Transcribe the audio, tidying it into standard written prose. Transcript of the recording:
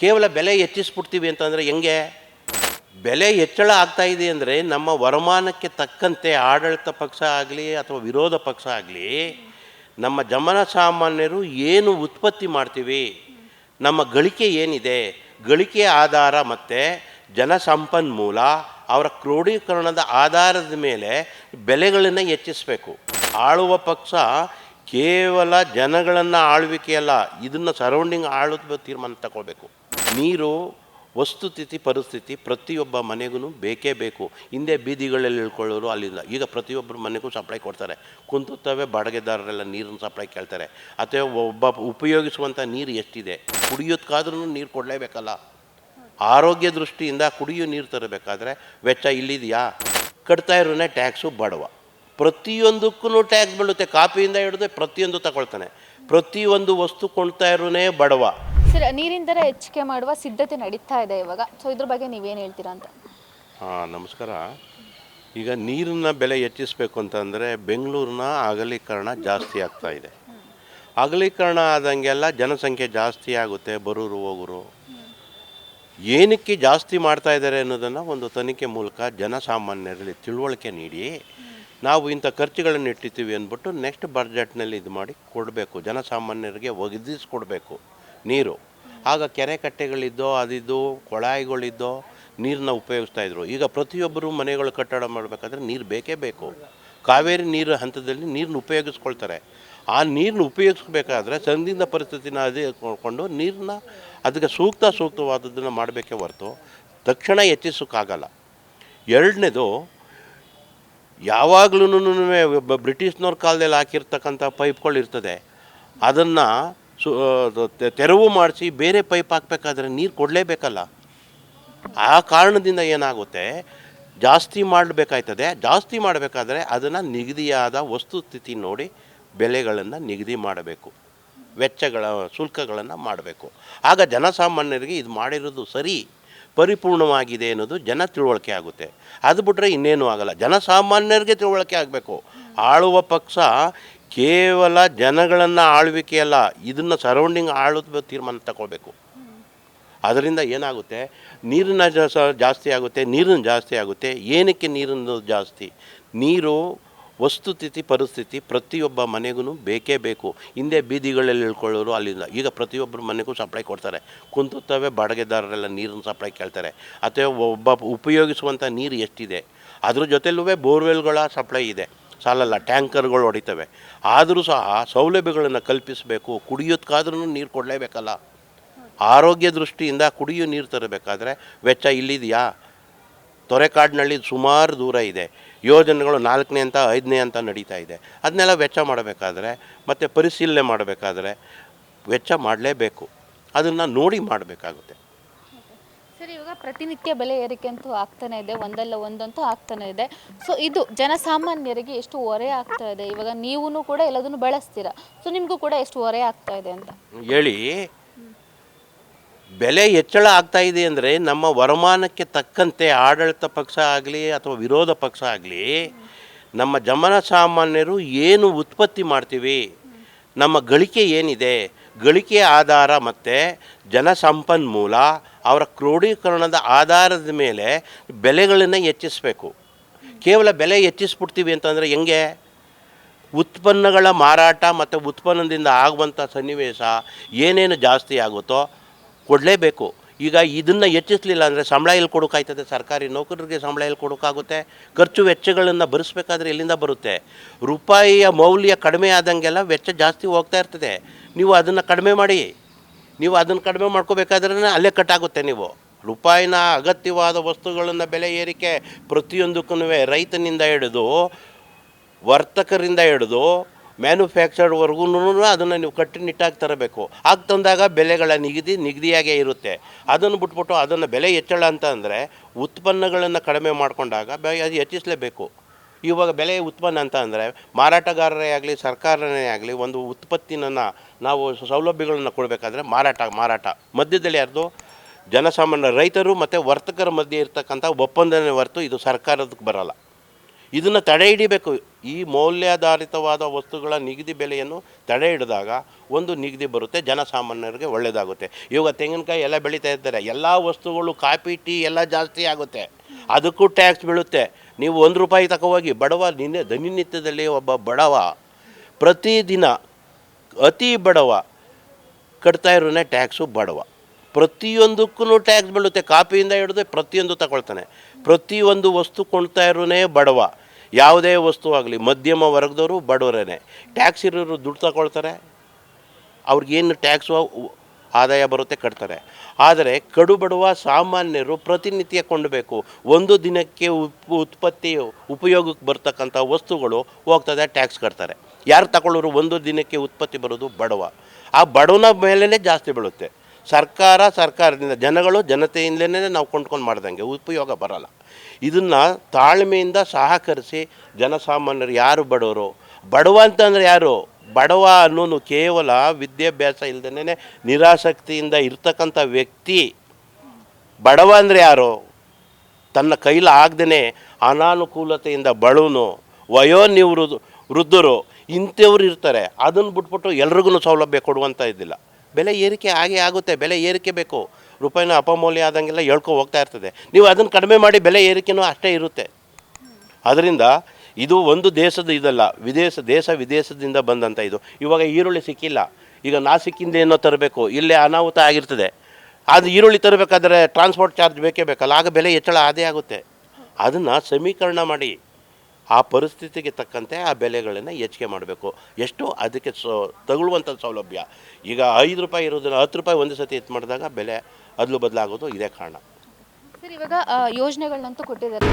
ಕೇವಲ ಬೆಲೆ ಹೆಚ್ಚಿಸ್ಬಿಡ್ತೀವಿ ಅಂತಂದರೆ ಹೆಂಗೆ? ಬೆಲೆ ಹೆಚ್ಚಳ ಆಗ್ತಾ ಇದೆ ಅಂದರೆ ನಮ್ಮ ವರಮಾನಕ್ಕೆ ತಕ್ಕಂತೆ ಆಡಳಿತ ಪಕ್ಷ ಆಗಲಿ ಅಥವಾ ವಿರೋಧ ಪಕ್ಷ ಆಗಲಿ ನಮ್ಮ ಜನಸಾಮಾನ್ಯರು ಏನು ಉತ್ಪತ್ತಿ ಮಾಡ್ತೀವಿ, ನಮ್ಮ ಗಳಿಕೆ ಏನಿದೆ, ಗಳಿಕೆಯ ಆಧಾರ ಮತ್ತು ಜನಸಂಪನ್ಮೂಲ ಅವರ ಕ್ರೋಢೀಕರಣದ ಆಧಾರದ ಮೇಲೆ ಬೆಲೆಗಳನ್ನು ಹೆಚ್ಚಿಸಬೇಕು. ಆಳುವ ಪಕ್ಷ ಕೇವಲ ಜನಗಳನ್ನು ಆಳ್ವಿಕೆಯಲ್ಲ, ಇದನ್ನು ಸರೌಂಡಿಂಗ್ ಆಳೋದು ತೀರ್ಮಾನ ತಗೊಳ್ಬೇಕು. ನೀರು ವಸ್ತುಸ್ಥಿತಿ ಪರಿಸ್ಥಿತಿ ಪ್ರತಿಯೊಬ್ಬ ಮನೆಗೂ ಬೇಕೇ ಬೇಕು. ಹಿಂದೆ ಬೀದಿಗಳಲ್ಲಿ ಇಳ್ಕೊಳ್ಳೋರು ಅಲ್ಲಿಂದ ಈಗ ಪ್ರತಿಯೊಬ್ಬರ ಮನೆಗೂ ಸಪ್ಲೈ ಕೊಡ್ತಾರೆ. ಕುಂತುತ್ತವೆ ಬಾಡಿಗೆದಾರರೆಲ್ಲ ನೀರನ್ನು ಸಪ್ಲೈ ಕೇಳ್ತಾರೆ. ಅಥವಾ ಒಬ್ಬ ಉಪಯೋಗಿಸುವಂಥ ನೀರು ಎಷ್ಟಿದೆ, ಕುಡಿಯೋದಕ್ಕಾದ್ರೂ ನೀರು ಕೊಡಲೇಬೇಕಲ್ಲ. ಆರೋಗ್ಯ ದೃಷ್ಟಿಯಿಂದ ಕುಡಿಯೋ ನೀರು ತರಬೇಕಾದ್ರೆ ವೆಚ್ಚ ಇಲ್ಲಿದೆಯಾ? ಕಟ್ತಾ ಇರೋನೇ ಟ್ಯಾಕ್ಸು ಬಡವ. ಪ್ರತಿಯೊಂದಕ್ಕೂ ಟ್ಯಾಕ್ಸ್ ಬೀಳುತ್ತೆ. ಕಾಪಿಯಿಂದ ಹಿಡಿದು ಪ್ರತಿಯೊಂದು ತಗೊಳ್ತಾನೆ. ಪ್ರತಿಯೊಂದು ವಸ್ತು ಕೊಳ್ತಾ ಇರೋನೇ ಬಡವ. ಸರ್, ನೀರಿನ ದರ ಹೆಚ್ಚಿಗೆ ಮಾಡುವ ಸಿದ್ಧತೆ ನಡೀತಾ ಇದೆ ಇವಾಗ. ಸೊ ಇದ್ರ ಬಗ್ಗೆ ನೀವೇನು ಹೇಳ್ತೀರಾ ಅಂತ? ನಮಸ್ಕಾರ. ಈಗ ನೀರಿನ ಬೆಲೆ ಹೆಚ್ಚಿಸ್ಬೇಕು ಅಂತಂದರೆ ಬೆಂಗಳೂರಿನ ಅಗಲೀಕರಣ ಜಾಸ್ತಿ ಆಗ್ತಾ ಇದೆ. ಅಗಲೀಕರಣ ಆದಂಗೆಲ್ಲ ಜನಸಂಖ್ಯೆ ಜಾಸ್ತಿ ಆಗುತ್ತೆ, ಬರೋರು ಹೋಗೋರು. ಏನಕ್ಕೆ ಜಾಸ್ತಿ ಮಾಡ್ತಾ ಇದ್ದಾರೆ ಅನ್ನೋದನ್ನು ಒಂದು ತನಿಖೆ ಮೂಲಕ ಜನಸಾಮಾನ್ಯರಲ್ಲಿ ತಿಳುವಳಿಕೆ ನೀಡಿ ನಾವು ಇಂಥ ಖರ್ಚುಗಳನ್ನು ಇಟ್ಟಿರ್ತೀವಿ ಅಂದ್ಬಿಟ್ಟು ನೆಕ್ಸ್ಟ್ ಬಜೆಟ್ನಲ್ಲಿ ಇದು ಮಾಡಿ ಕೊಡಬೇಕು. ಜನಸಾಮಾನ್ಯರಿಗೆ ಒದಗಿಸ್ಕೊಡ್ಬೇಕು ನೀರು. ಆಗ ಕೆರೆ ಕಟ್ಟೆಗಳಿದ್ದೋ ಅದಿದ್ದು ಕೊಳಾಯಿಗಳಿದ್ದೋ ನೀರನ್ನ ಉಪಯೋಗಿಸ್ತಾಯಿದ್ರು. ಈಗ ಪ್ರತಿಯೊಬ್ಬರು ಮನೆಗಳು ಕಟ್ಟಡ ಮಾಡಬೇಕಾದ್ರೆ ನೀರು ಬೇಕೇ ಬೇಕು. ಕಾವೇರಿ ನೀರು ಹಂತದಲ್ಲಿ ನೀರನ್ನ ಉಪಯೋಗಿಸ್ಕೊಳ್ತಾರೆ. ಆ ನೀರನ್ನ ಉಪಯೋಗಿಸ್ಬೇಕಾದ್ರೆ ಸಂದಿಗ್ಧ ಪರಿಸ್ಥಿತಿನ ಕೊಂಡು ನೀರನ್ನ ಅದಕ್ಕೆ ಸೂಕ್ತವಾದದ್ದನ್ನು ಮಾಡಬೇಕೇ ಹೊರತು ತಕ್ಷಣ ಹೆಚ್ಚಿಸೋಕ್ಕಾಗಲ್ಲ. ಎರಡನೇದು, ಯಾವಾಗ್ಲೂ ಬ್ರಿಟಿಷ್ನವ್ರ ಕಾಲದಲ್ಲಿ ಹಾಕಿರ್ತಕ್ಕಂಥ ಪೈಪ್ಗಳು ಇರ್ತದೆ, ಅದನ್ನು ತೆರವು ಮಾಡಿಸಿ ಬೇರೆ ಪೈಪ್ ಹಾಕಬೇಕಾದ್ರೆ ನೀರು ಕೊಡಲೇಬೇಕಲ್ಲ. ಆ ಕಾರಣದಿಂದ ಏನಾಗುತ್ತೆ, ಜಾಸ್ತಿ ಮಾಡಬೇಕಾಯ್ತದೆ. ಜಾಸ್ತಿ ಮಾಡಬೇಕಾದ್ರೆ ಅದನ್ನು ನಿಗದಿಯಾದ ವಸ್ತುಸ್ಥಿತಿ ನೋಡಿ ಬೆಲೆಗಳನ್ನು ನಿಗದಿ ಮಾಡಬೇಕು, ವೆಚ್ಚಗಳ ಶುಲ್ಕಗಳನ್ನು ಮಾಡಬೇಕು. ಆಗ ಜನಸಾಮಾನ್ಯರಿಗೆ ಇದು ಮಾಡಿರೋದು ಸರಿ, ಪರಿಪೂರ್ಣವಾಗಿದೆ ಅನ್ನೋದು ಜನ ತಿಳುವಳಿಕೆ ಆಗುತ್ತೆ. ಅದು ಬಿಟ್ಟರೆ ಇನ್ನೇನು ಆಗಲ್ಲ. ಜನಸಾಮಾನ್ಯರಿಗೆ ತಿಳುವಳಿಕೆ ಆಗಬೇಕು. ಆಳುವ ಪಕ್ಷ ಕೇವಲ ಜನಗಳನ್ನು ಆಳ್ವಿಕೆಯಲ್ಲ, ಇದನ್ನು ಸರೌಂಡಿಂಗ್ ಆಳೋದು ತೀರ್ಮಾನ ತಗೊಳ್ಬೇಕು. ಅದರಿಂದ ಏನಾಗುತ್ತೆ, ನೀರಿನ ಜಾಸ್ತಿ ಆಗುತ್ತೆ, ಜಾಸ್ತಿ ಆಗುತ್ತೆ. ಏನಕ್ಕೆ ನೀರನ್ನು ಜಾಸ್ತಿ? ನೀರು ವಸ್ತುಸ್ಥಿತಿ ಪರಿಸ್ಥಿತಿ ಪ್ರತಿಯೊಬ್ಬ ಮನೆಗೂ ಬೇಕೇ ಬೇಕು. ಹಿಂದೆ ಬೀದಿಗಳಲ್ಲಿ ಇಳ್ಕೊಳ್ಳೋರು ಅಲ್ಲಿಂದ ಈಗ ಪ್ರತಿಯೊಬ್ಬರ ಮನೆಗೂ ಸಪ್ಲೈ ಕೊಡ್ತಾರೆ. ಕುಂತುತ್ತವೆ ಬಾಡಿಗೆದಾರರೆಲ್ಲ ನೀರನ್ನು ಸಪ್ಲೈ ಕೇಳ್ತಾರೆ. ಅಥವಾ ಒಬ್ಬ ಉಪಯೋಗಿಸುವಂಥ ನೀರು ಎಷ್ಟಿದೆ, ಅದ್ರ ಜೊತೆಲೂ ಬೋರ್ವೆಲ್ಗಳ ಸಪ್ಲೈ ಇದೆ, ಸಾಲಲ್ಲ, ಟ್ಯಾಂಕರ್ಗಳು ಹೊಡಿತವೆ. ಆದರೂ ಸಹ ಸೌಲಭ್ಯಗಳನ್ನು ಕಲ್ಪಿಸಬೇಕು. ಕುಡಿಯೋದಕ್ಕಾದ್ರೂ ನೀರು ಕೊಡಲೇಬೇಕಲ್ಲ. ಆರೋಗ್ಯ ದೃಷ್ಟಿಯಿಂದ ಕುಡಿಯೋ ನೀರು ತರಬೇಕಾದ್ರೆ ವೆಚ್ಚ ಇಲ್ಲಿದೆಯಾ? ತೊರೆಕಾಡಿನಲ್ಲಿ ಸುಮಾರು ದೂರ ಇದೆ. ಯೋಜನೆಗಳು 4ನೇ ಹಂತ 5ನೇ ಹಂತ ನಡೀತಾ ಇದೆ. ಅದನ್ನೆಲ್ಲ ವೆಚ್ಚ ಮಾಡಬೇಕಾದ್ರೆ ಮತ್ತು ಪರಿಶೀಲನೆ ಮಾಡಬೇಕಾದ್ರೆ ವೆಚ್ಚ ಮಾಡಲೇಬೇಕು. ಅದನ್ನು ನೋಡಿ ಮಾಡಬೇಕಾಗುತ್ತೆ. ಸರ್, ಇವಾಗ ಪ್ರತಿನಿತ್ಯ ಬೆಲೆ ಏರಿಕೆ ಅಂತೂ ಆಗ್ತಾನೆ ಇದೆ, ಒಂದಲ್ಲ ಒಂದಂತೂ ಆಗ್ತಾನೆ ಇದೆ. ಸೊ ಇದು ಜನಸಾಮಾನ್ಯರಿಗೆ ಎಷ್ಟು ಹೊರೆ ಆಗ್ತಾ ಇದೆ? ಇವಾಗ ನೀವು ಕೂಡ ಎಲ್ಲದನ್ನು ಬಳಸ್ತೀರಾ, ಸೊ ನಿಮಗೂ ಕೂಡ ಎಷ್ಟು ಹೊರೆ ಆಗ್ತಾ ಇದೆ ಅಂತ ಹೇಳಿ. ಬೆಲೆ ಹೆಚ್ಚಳ ಆಗ್ತಾ ಇದೆ ಅಂದರೆ ನಮ್ಮ ವರಮಾನಕ್ಕೆ ತಕ್ಕಂತೆ ಆಡಳಿತ ಪಕ್ಷ ಆಗಲಿ ಅಥವಾ ವಿರೋಧ ಪಕ್ಷ ಆಗಲಿ ನಮ್ಮ ಜನಸಾಮಾನ್ಯರು ಏನು ಉತ್ಪತ್ತಿ ಮಾಡ್ತೀವಿ, ನಮ್ಮ ಗಳಿಕೆ ಏನಿದೆ, ಗಳಿಕೆಯ ಆಧಾರ ಮತ್ತು ಜನಸಂಪನ್ಮೂಲ ಅವರ ಕ್ರೋಢೀಕರಣದ ಆಧಾರದ ಮೇಲೆ ಬೆಲೆಗಳನ್ನು ಹೆಚ್ಚಿಸಬೇಕು. ಕೇವಲ ಬೆಲೆ ಹೆಚ್ಚಿಸ್ಬಿಡ್ತೀವಿ ಅಂತಂದರೆ ಹೆಂಗೆ? ಉತ್ಪನ್ನಗಳ ಮಾರಾಟ ಮತ್ತು ಉತ್ಪನ್ನದಿಂದ ಆಗುವಂಥ ಸನ್ನಿವೇಶ ಏನೇನು ಜಾಸ್ತಿ ಆಗುತ್ತೋ ಕೊಡಲೇಬೇಕು. ಈಗ ಇದನ್ನು ಹೆಚ್ಚಿಸಲಿಲ್ಲ ಅಂದರೆ ಸಂಬಳ ಎಲ್ಲಿ ಕೊಡೋಕ್ಕಾಯ್ತದೆ? ಸರ್ಕಾರಿ ನೌಕರರಿಗೆ ಸಂಬಳ ಎಲ್ಲಿ ಕೊಡೋಕ್ಕಾಗುತ್ತೆ? ಖರ್ಚು ವೆಚ್ಚಗಳನ್ನು ಭರಿಸಬೇಕಾದ್ರೆ ಎಲ್ಲಿಂದ ಬರುತ್ತೆ? ರೂಪಾಯಿಯ ಮೌಲ್ಯ ಕಡಿಮೆ ಆದಂಗೆಲ್ಲ ವೆಚ್ಚ ಜಾಸ್ತಿ ಹೋಗ್ತಾ ಇರ್ತದೆ. ನೀವು ಅದನ್ನು ಕಡಿಮೆ ಮಾಡಿ. ನೀವು ಅದನ್ನು ಕಡಿಮೆ ಮಾಡ್ಕೋಬೇಕಾದ್ರೆ ಅಲ್ಲೇ ಕಟ್ಟಾಗುತ್ತೆ. ನೀವು ರೂಪಾಯಿನ ಅಗತ್ಯವಾದ ವಸ್ತುಗಳನ್ನು ಬೆಲೆ ಏರಿಕೆ ಪ್ರತಿಯೊಂದಕ್ಕೂ ರೈತನಿಂದ ಹಿಡಿದು ವರ್ತಕರಿಂದ ಹಿಡಿದು ಮ್ಯಾನುಫ್ಯಾಕ್ಚರ್ಡ್ವರೆಗೂ ಅದನ್ನು ನೀವು ಕಟ್ಟುನಿಟ್ಟಾಗಿ ತರಬೇಕು. ಆಗ ತಂದಾಗ ಬೆಲೆಗಳ ನಿಗದಿಯಾಗೇ ಇರುತ್ತೆ. ಅದನ್ನು ಬಿಟ್ಬಿಟ್ಟು ಅದನ್ನು ಬೆಲೆ ಹೆಚ್ಚಳ ಅಂತ ಅಂದರೆ ಉತ್ಪನ್ನಗಳನ್ನು ಕಡಿಮೆ ಮಾಡಿಕೊಂಡಾಗ ಅದು ಹೆಚ್ಚಿಸಲೇಬೇಕು. ಇವಾಗ ಬೆಲೆ ಉತ್ಪನ್ನ ಅಂತ ಅಂದರೆ ಮಾರಾಟಗಾರರೇ ಆಗಲಿ ಸರ್ಕಾರನೇ ಆಗಲಿ ಒಂದು ಉತ್ಪತ್ತಿನ ನಾವು ಸೌಲಭ್ಯಗಳನ್ನು ಕೊಡಬೇಕಾದ್ರೆ ಮಾರಾಟ ಮಧ್ಯದಲ್ಲಿ ಯಾರ್ದು? ಜನಸಾಮಾನ್ಯ ರೈತರು ಮತ್ತು ವರ್ತಕರ ಮಧ್ಯೆ ಇರ್ತಕ್ಕಂಥ ಒಪ್ಪಂದನೇ ಹೊರತು ಇದು ಸರ್ಕಾರದಕ್ಕೆ ಬರೋಲ್ಲ. ಇದನ್ನು ತಡೆ ಹಿಡಿಬೇಕು. ಈ ಮೌಲ್ಯಾಧಾರಿತವಾದ ವಸ್ತುಗಳ ನಿಗದಿ ಬೆಲೆಯನ್ನು ತಡೆ ಹಿಡಿದಾಗ ಒಂದು ನಿಗದಿ ಬರುತ್ತೆ, ಜನಸಾಮಾನ್ಯರಿಗೆ ಒಳ್ಳೆಯದಾಗುತ್ತೆ. ಇವಾಗ ತೆಂಗಿನಕಾಯಿ ಎಲ್ಲ ಬೆಳೀತಾ ಇರ್ತಾರೆ, ಎಲ್ಲ ವಸ್ತುಗಳು ಕಾಫಿ ಟೀ ಎಲ್ಲ ಜಾಸ್ತಿ ಆಗುತ್ತೆ, ಅದಕ್ಕೂ ಟ್ಯಾಕ್ಸ್ ಬೀಳುತ್ತೆ. ನೀವು ₹1 ತಗೋಗಿ ಬಡವ ದಿನನಿತ್ಯದಲ್ಲಿ ಒಬ್ಬ ಬಡವ ಪ್ರತಿದಿನ ಅತಿ ಬಡವ ಕಟ್ತಾ ಇರೋನೇ ಟ್ಯಾಕ್ಸು ಬಡವ. ಪ್ರತಿಯೊಂದಕ್ಕೂ ಟ್ಯಾಕ್ಸ್ ಬೀಳುತ್ತೆ, ಕಾಫಿಯಿಂದ ಹಿಡಿದು ಪ್ರತಿಯೊಂದು ತಗೊಳ್ತಾನೆ. ಪ್ರತಿಯೊಂದು ವಸ್ತು ಕೊಳ್ತಾ ಇರೋನೇ ಬಡವ. ಯಾವುದೇ ವಸ್ತು ಆಗಲಿ ಮಧ್ಯಮ ವರ್ಗದವರು ಬಡವರೇ. ಟ್ಯಾಕ್ಸ್ ಇರೋರು ದುಡ್ಡು ತಗೊಳ್ತಾರೆ, ಅವ್ರಿಗೇನು ಟ್ಯಾಕ್ಸು ಆದಾಯ ಬರುತ್ತೆ ಕಟ್ತಾರೆ. ಆದರೆ ಕಡು ಬಡವ ಸಾಮಾನ್ಯರು ಪ್ರತಿನಿತ್ಯ ಕೊಂಡಬೇಕು. ಒಂದು ದಿನಕ್ಕೆ ಉತ್ಪತ್ತಿ ಉಪಯೋಗಕ್ಕೆ ಬರ್ತಕ್ಕಂಥ ವಸ್ತುಗಳು ಹೋಗ್ತದೆ, ಟ್ಯಾಕ್ಸ್ ಕಟ್ತಾರೆ. ಯಾರು ತಗೊಳ್ಳೋರು? ಒಂದು ದಿನಕ್ಕೆ ಉತ್ಪತ್ತಿ ಬರೋದು ಬಡವ. ಆ ಬಡವನ ಮೇಲೇ ಜಾಸ್ತಿ ಬೀಳುತ್ತೆ. ಸರ್ಕಾರದಿಂದ ಜನತೆಯಿಂದಲೇ ನಾವು ಕೊಂಡ್ಕೊಂಡು ಮಾಡ್ದಂಗೆ ಉಪಯೋಗ ಬರೋಲ್ಲ. ಇದನ್ನು ತಾಳ್ಮೆಯಿಂದ ಸಹಕರಿಸಿ ಜನಸಾಮಾನ್ಯರು ಯಾರು ಬಡವರು, ಬಡವ ಅಂತಂದರೆ ಯಾರು? ಬಡವ ಅನ್ನೋನು ಕೇವಲ ವಿದ್ಯಾಭ್ಯಾಸ ಇಲ್ಲದೇ ನಿರಾಸಕ್ತಿಯಿಂದ ಇರ್ತಕ್ಕಂಥ ವ್ಯಕ್ತಿ. ಬಡವ ಅಂದರೆ ಯಾರು? ತನ್ನ ಕೈಲಿ ಆಗದೇ ಅನಾನುಕೂಲತೆಯಿಂದ ಬಡವನು, ವೃದ್ಧರು ಇಂಥವ್ರು ಇರ್ತಾರೆ. ಅದನ್ನು ಬಿಟ್ಬಿಟ್ಟು ಎಲ್ರಿಗೂ ಸೌಲಭ್ಯ ಕೊಡುವಂಥ ಇದ್ದಿಲ್ಲ. ಬೆಲೆ ಏರಿಕೆ ಆಗೇ ಆಗುತ್ತೆ, ಬೆಲೆ ಏರಿಕೆ ಬೇಕು. ರೂಪಾಯಿನ ಅಪಮೌಲ್ಯ ಆದಂಗೆಲ್ಲ ಹೋಗ್ತಾ ಇರ್ತದೆ. ನೀವು ಅದನ್ನು ಕಡಿಮೆ ಮಾಡಿ ಬೆಲೆ ಏರಿಕೆನೂ ಅಷ್ಟೇ ಇರುತ್ತೆ. ಅದರಿಂದ ಇದು ಒಂದು ದೇಶದ ಇದಲ್ಲ, ದೇಶ ವಿದೇಶದಿಂದ ಬಂದಂಥ ಇದು. ಇವಾಗ ಈರುಳ್ಳಿ ಸಿಕ್ಕಿಲ್ಲ, ಈಗ ನಾಸಿಕ್ಕಿಂದ ಏನೋ ತರಬೇಕು, ಇಲ್ಲೇ ಅನಾಹುತ ಆಗಿರ್ತದೆ. ಅದು ಈರುಳ್ಳಿ ತರಬೇಕಾದ್ರೆ ಟ್ರಾನ್ಸ್ಪೋರ್ಟ್ ಚಾರ್ಜ್ ಬೇಕೇ ಬೇಕಲ್ಲ, ಆಗ ಬೆಲೆ ಹೆಚ್ಚಳ ಆದೇ ಆಗುತ್ತೆ. ಅದನ್ನು ಸಮೀಕರಣ ಮಾಡಿ ಆ ಪರಿಸ್ಥಿತಿಗೆ ತಕ್ಕಂತೆ ಆ ಬೆಲೆಗಳನ್ನು ಹೆಚ್ಚಿಗೆ ಮಾಡಬೇಕು. ಎಷ್ಟು ಅದಕ್ಕೆ ತಗೊಳ್ಳುವಂಥ ಸೌಲಭ್ಯ. ಈಗ ₹5 ಇರೋದನ್ನು ₹10 ಒಂದು ಸತಿ ಹೆಚ್ಚು ಮಾಡಿದಾಗ ಬೆಲೆ ಅದಲು ಬದಲಾಗೋದು ಇದೇ ಕಾರಣ. ಸರ್, ಇವಾಗ ಯೋಜನೆಗಳನ್ನಂತೂ ಕೊಟ್ಟಿದ್ದಾರೆ.